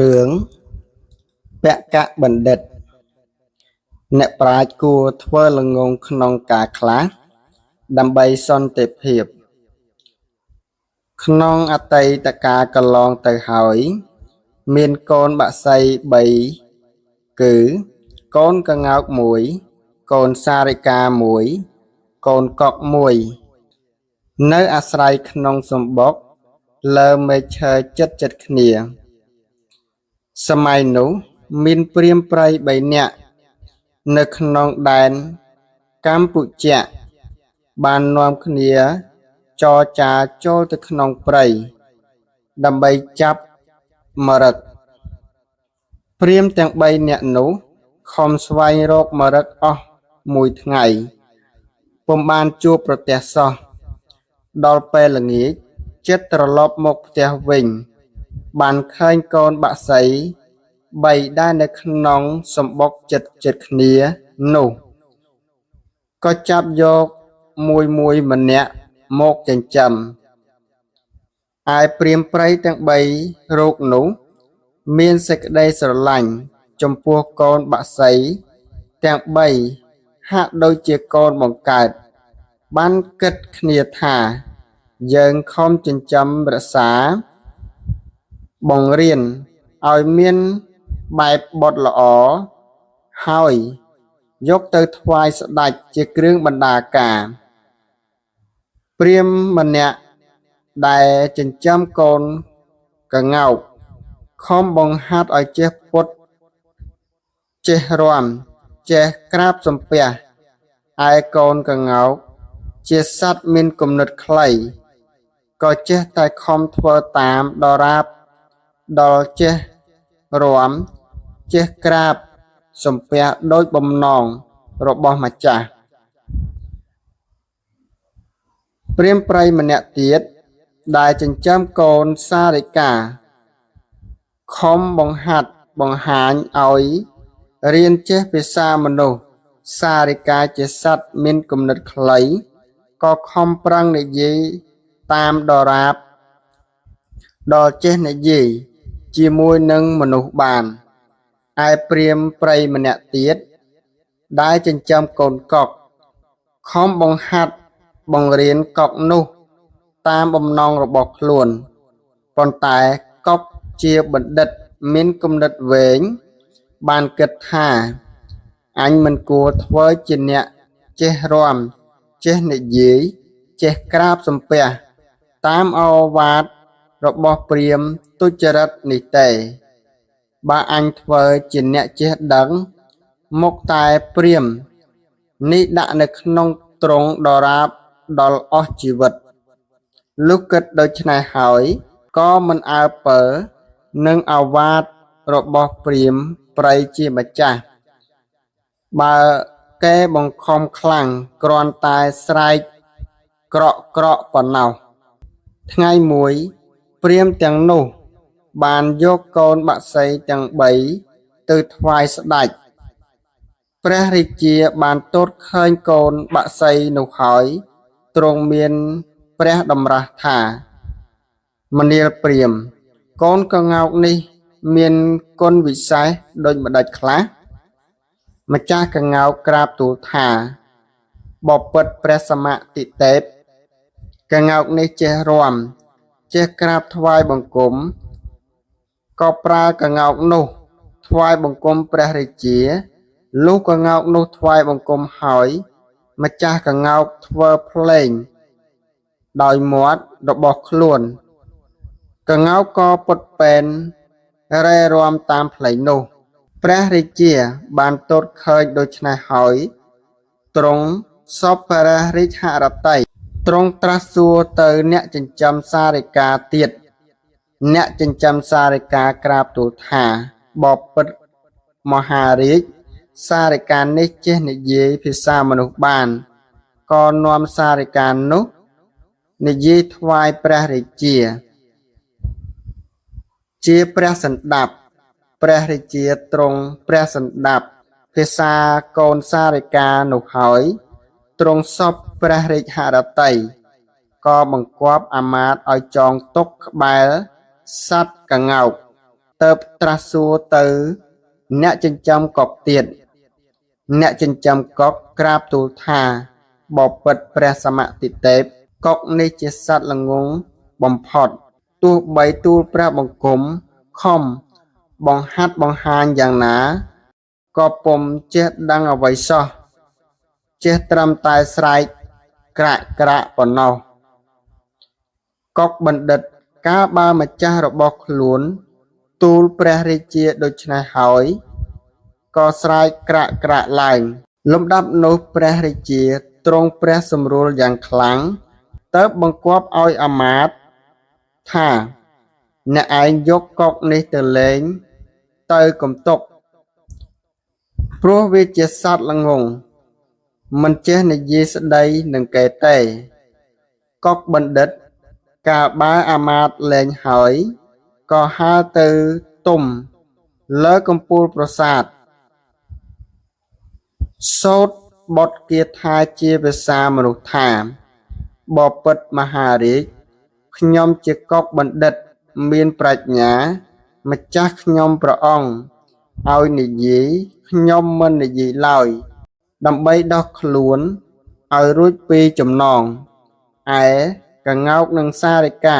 រឿងពកបណ្ឌិតអ្នកប្រាជ្ញគួរធ្វើល្ងងក្នុងការខ្លះដើម្បីសន្តិភាពក្នុងអតីតកាលកន្លងទៅហើយមានកូនបក្សី3គឺកូនក្ងោក1កូនសារិកា1កូនកុក1នៅអាស្រ័យក្នុងសំបុកលើមែកឈើជិតៗគ្នាសម័យនោះមានព្រាហ្មណ៍ព្រៃ3នាក់នៅក្នុងដែនកម្ពុជាបាននាំគ្នាចរចាចូលទៅក្នុងព្រៃដើម្បីចាប់មរឹកព្រាហ្មណ៍ទាំង3នាក់នោះខំស្វែងរកមរឹកអស់មួយថ្ងៃពុំបានជួបប្រទះសោះដល់ពេលល្ងាចចិត្តត្រឡប់មកផ្ទះវិញបានឃើញកូនបក្សី3ដែលនៅក្នុងសំបុកចិត្តគ្នានោះក៏ចាប់យកមួយម្នាក់មកចិញ្ចឹមឯព្រាហ្មណ៍ព្រៃទាំង3រូបនោះមានសេចក្តីស្រឡាញ់ចំពោះកូនបក្សីទាំង3ហាក់ដូចជាកូនបង្កើតបានគិតគ្នាថាយើងខំចិញ្ចឹមរក្សាបង្រៀនឲ្យមានបែបបុត្រល្អហើយយកទៅថ្វាយស្ដេចជាគ្រឿងបណ្ដាការព្រាហ្មណ៍ម្នាក់ដែលចិញ្ចឹមកូនក្ងោកខំបង្ហាត់ឲ្យចេះពុតចេះរាំចេះក្រាបសំពះឯកូនក្ងោកជាសត្វមានគំនិតខ្លីក៏ចេះតែខំធ្វើតាមដរាបដល់ចេះរាំចេះក្រាបសំពះដោយបំណងរបស់ម្ចាស់ព្រាហ្មណ៍ព្រៃម្នាក់ទៀតដែលចិញ្ចឹមកូនសារិកាខំបង្ហាត់បង្ហាញឲ្យរៀនចេះភាសាមនុស្សសារិកាជាសត្វមានគំនិតខ្លីក៏ខំប្រឹងនិយាយតាមដរាបដល់ចេះនិយាយជាមួយនឹងមនុស្សបានឯព្រាហ្មណ៍ព្រៃម្នាក់ទៀតដែលចិញ្ចឹមកូនកុកខំបង្ហាត់បង្រៀនកុកនោះតាមបំណងរបស់ខ្លួនប៉ុន្តែកុកជាបណ្ឌិតមានគំនិតវែងបានគិតថាអញមិនគួរធ្វើជាអ្នកចេះរាំចេះនិយាយចេះក្រាបសំពះតាមឱវាទរបស់ព្រាហ្មណ៍ទុច្ចរិតនេះទេបើអញធ្វើជាអ្នកចេះដឹងមកតែព្រាហ្មណ៍នេះដាក់នៅក្នុងទ្រុងដរាបដល់អស់ជីវិតលុះគិតដូច្នេះហើយក៏មិនអើពើនឹងឱវាទរបស់ព្រាហ្មណ៍ព្រៃជាម្ចាស់បើគេបង្ខំខ្លាំងគ្រាន់តែស្រែកក្រក់ប៉ុណ្ណោះថ្ងៃមួយព្រាហ្មណ៍ទាំងនោះបានយកកូនបក្សីទាំង3ទៅថ្វាយស្ដេចព្រះរាជាបានទតឃើញកូនបក្សីនោះហើយទ្រង់មានព្រះតម្រាស់ថាមនាលព្រាហ្មណ៍កូនក្ងោកនេះមានគុណវិសេសដូចម្ដេចខ្លះម្ចាស់ក្ងោកក្រាបទូលថាបពិតព្រះសមតិទេពក្ងោកនេះចេះរាំចេះក្រាបថ្វាយបង្គំក៏ប្រើក្ងោកនោះថ្វាយបង្គំព្រះរាជាលុះក្ងោកនោះថ្វាយបង្គំហើយម្ចាស់ក្ងោកធ្វើភ្លេងដោយមាត់របស់ខ្លួនក្ងោកក៏ពុតពេនរែរាំតាមភ្លេងនោះព្រះរាជាបានទតឃើញដូច្នេះហើយទ្រង់សពព្រះរាជហឫទ័យទ្រង់ត្រាស់សួរទៅអ្នកចិញ្ចឹមសារិកាទៀតអ្នកចិញ្ចឹមសារិកាក្រាបទូលថាបពិតមហារាជសារិកានេះចេះនិយាយភាសាមនុស្សបានក៏នាំសារិកានោះនិយាយថ្វាយព្រះរាជាព្រះសណ្ដាប់ព្រះរាជាទ្រង់ព្រះសណ្ដាប់ភាសាកូនសារិកានោះហើយទ្រង់សពព្រះរាជហឫទ័យក៏បង្គាប់អាមាត្យឲ្យចងទុកក្បែរសត្វក្ងោក ទៅត្រាស់សួរទៅអ្នកចិញ្ចឹមកុកទៀតអ្នកចិញ្ចឹមកុកក្រាបទូលថាបបិទ្ធព្រះសមតិទេពកុកនេះជាសត្វល្ងង់បំផុតទោះបីទូលព្រះបង្គំខំបង្ហាត់បង្ហាញយ៉ាងណាក៏ពុំចេះដឹងអ្វីសោះចេះត្រឹមតែស្រែកក្រាក់ក្រាក់ប៉ុណ្ណោះកុកបណ្ឌិតកាលបើម្ចាស់របស់ខ្លួនទូលព្រះរាជាដូច្នេះហើយក៏ស្រែកក្រាក់ក្រាក់ឡើងលំដាប់នោះព្រះរាជាទ្រង់ព្រះសម្រួលយ៉ាងខ្លាំងទៅបង្គាប់ឲ្យអាមាត្យថាអ្នកឯងយកកុកនេះទៅលេងទៅកុំទុកព្រោះវាជាសត្វល្ងង់មិនចេះនិយាយស្ដីនឹងគេទេកុកបណ្ឌិតកាលបើអាមាត្យលែងហើយក៏ហើរទៅទុំលើកំពូលប្រាសាទសូត្របទគាថាជាភាសាមនុស្សថាបពិតមហារាជខ្ញុំជាកុកបណ្ឌិតមានប្រាជ្ញាម្ចាស់ខ្ញុំព្រះអង្គឲ្យនិយាយខ្ញុំមិននិយាយឡើយដើម្បីដោះខ្លួនឲ្យរួចពីចំណងឯកង្កោកនិងសារិកា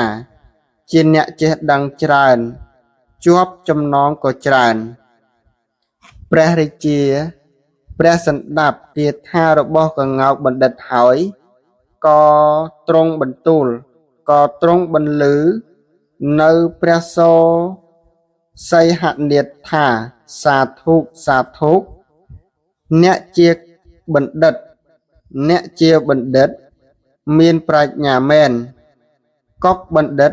ជាអ្នកចេះដឹងច្រើនជាប់ចំណងក៏ច្រើនព្រះរាជាព្រះសណ្ដាប់គាថារបស់កង្កោកបណ្ឌិតហើយក៏ទ្រង់បន្ទូលក៏ទ្រង់បន្លឺនៅព្រះសូរសីហនាថថាសាធុសាធុអ្នកជាបណ្ឌិតអ្នកជាបណ្ឌិតមានប្រាជ្ញាមែនកុកបណ្ឌិត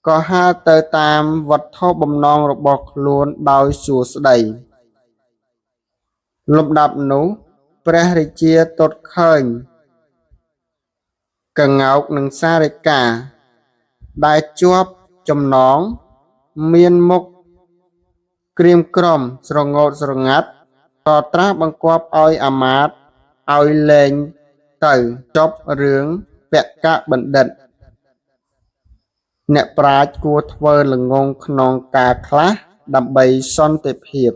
ក៏ហើរទៅតាមវត្ថុបំណងរបស់ខ្លួនដោយសួស្ដីលំដាប់នោះព្រះរាជាទតឃើញកង្កោកនិងសារិកាដែលជាប់ចំណងមានមុខក្រៀមក្រំស្រងោតស្រងាត់ក៏ត្រាស់បង្គាប់ឲ្យអាមាត្យឲ្យលែងទៅចប់រឿងពកបណ្ឌិតអ្នកប្រាជ្ញគួរធ្វើល្ងង់ក្នុងការខ្លះដើម្បីសន្តិភាព